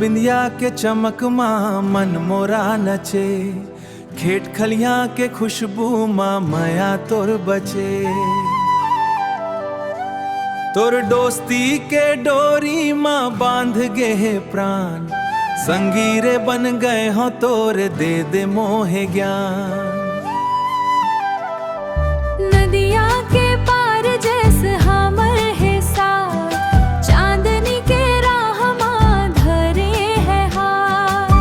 बिंदिया के चमक माँ मन मोरा नचे, खेत खलियां के खुशबू माँ मया तोर बचे। तोर दोस्ती के डोरी माँ बांध गे है प्राण, संगीरे बन गए हो तोर दे दे मोहे ज्ञान। नदिया के पार जैसे हमर है साथ, चांदनी के राह माँ धरे है हाथ।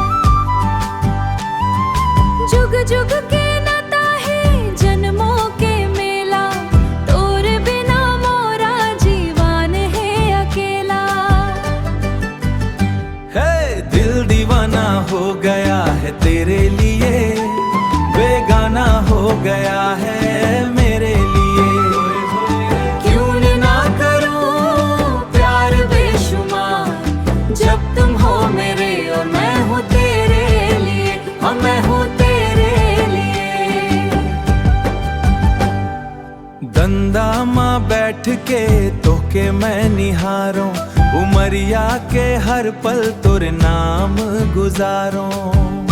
जुग जुग के नाता है जन्मों के मेला, तोर बिना मोरा जीवन है अकेला। है दिल दीवाना हो गया है तेरे लिए, बेगाना हो गया है मेरे लिए। क्यों ना करूं प्यार बेशुमार, जब तुम हो मेरे और मैं हूँ तेरे लिए, हाँ मैं हूँ तेरे लिए। दंदा माँ बैठ के तो के मैं निहारूं, उमरिया के हर पल तोरे नाम गुजारूं।